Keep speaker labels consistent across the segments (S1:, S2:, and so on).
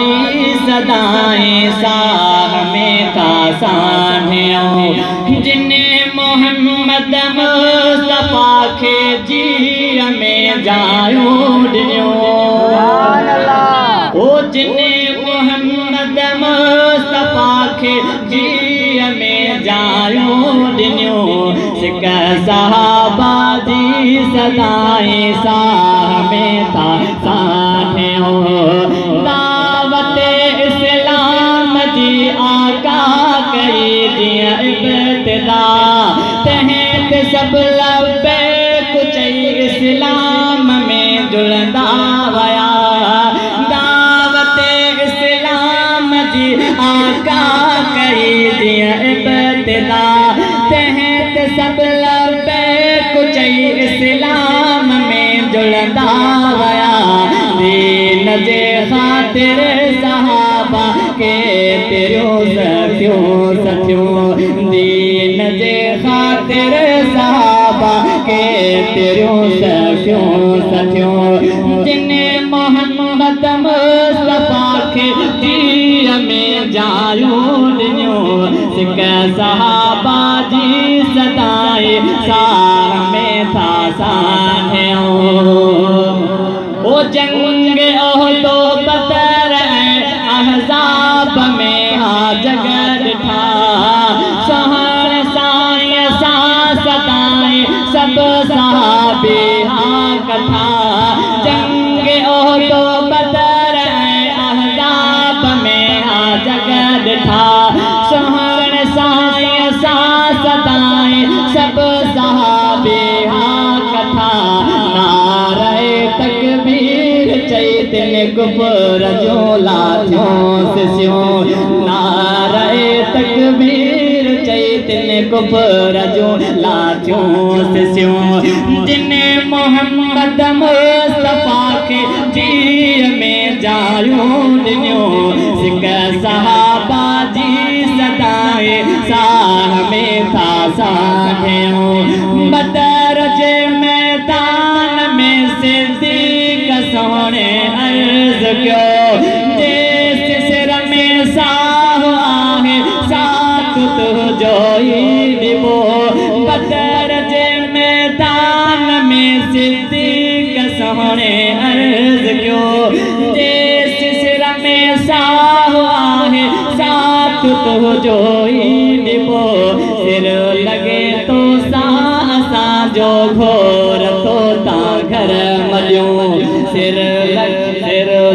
S1: बाजी सदाएं साह में था सानियों जिन्ने मोहम्मद मुस्तफा के जी में जायो दियो ओ जिन्ने मोहम्मद मुस्तफा के जी में जायो दियो सिक सहाबा जी सदाएं साह में था सानियों दावत इस्लाम जी आका कई दिया इब्तिदा तहत सब लबे कुछ इस्लाम में जुलदा वया दावत इस्लाम जी आका कई दिया इब्तिदा तहत सब लबे कुछ इस्लाम में जुलदा वया दीन जे खातिर सहाबा के तेरो सत्यों दीन जे खातिर सहाबा के तेरो सत्यों जिन्ने मोहम्मद मुस्तफा के जी में जायो दियो सिक सहाबा जी सदाए साह में था सानियों ओ जंग ओहदो बदर अहज़ाब में हा जगत था सहर साए सा सदाए सब सहाबे हा कथा जंग ओहदो बदर अहज़ाब में हा जगत था सहर साए सा सदाए सब सहाबे हा कथा नारे तकबीर चैतन्य गुफर जो लाथियों से स्यों नारे तकबीर चैतन्य गुफर जो लाथियों से स्यों जिन्ने मोहम्मद मुस्तफा के जी में जायो दियो सिक सहाबा जी सदाए साह में था सानियों बदर जे मैदान में सिद्दीक सोने अर्ज क्यों जिस सिर में साह आहे साथ तो जोई दिबो बदर जे मैदान में सिद्दीक सोने अर्ज क्यों जिस सिर में साह आहे साथ तो जोई दिबो सिर लगे तो सा जो घोर तो ता घर मलियो सिर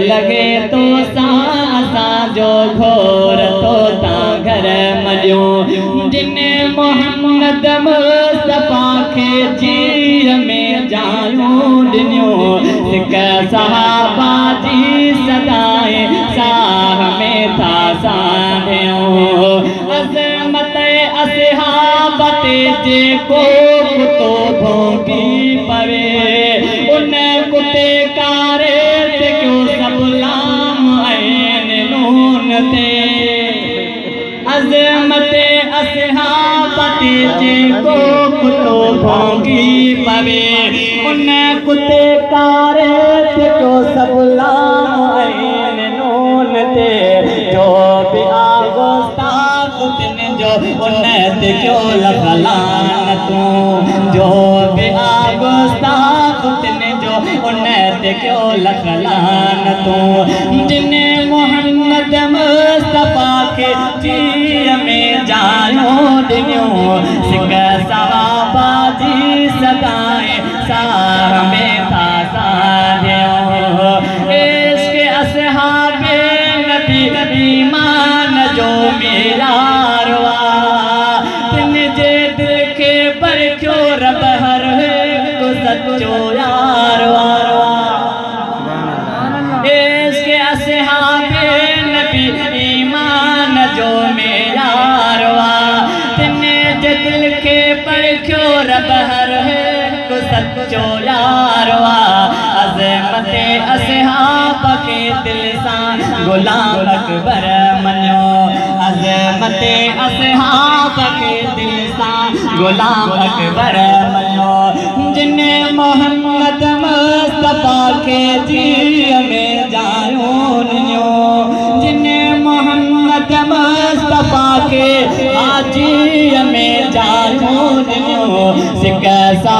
S1: लगे तो सा जो घोर तो ता घर मलियो जिन्ने मोहम्मद मुस्तफा के जी में जायो दियो सिक सहाबा जी सदाए साह में था सानियों अज़मत असहाबत जे को तो भोगी पवे उन कुते कारे ते क्यों सब लाम ऐन नून ते अज़मत असहाबत जे को तो भोगी पवे उन कुते कारे ते क्यों सब लाम ऐन नून ते जो भी आगोस्ता जो उन्नत क्यों लखलान तू जो भी आगोस्ता उतने जो उन्नत क्यों लखलान तू जिन्ने मोहम्मद मुस्तफा के जी में जायो दियो सिक सहाबा जी सदाए साह में था सानियों इश्क असहाबे नबी ईमान जो मेरा सच्चो यार इसके असहाबे नबी ईमान जो मेरा तिने दिल के पर क्यों रब हर है को सच्चो यार अज़मत असहाब के दिल सा गुलाम अकबर मनो अज़मत असहाब के दिल सा गुलाम अकबर मनो जिन्ने मोहम्मद मुस्तफा के जी में जायो के हाजी में जानूं से कैसा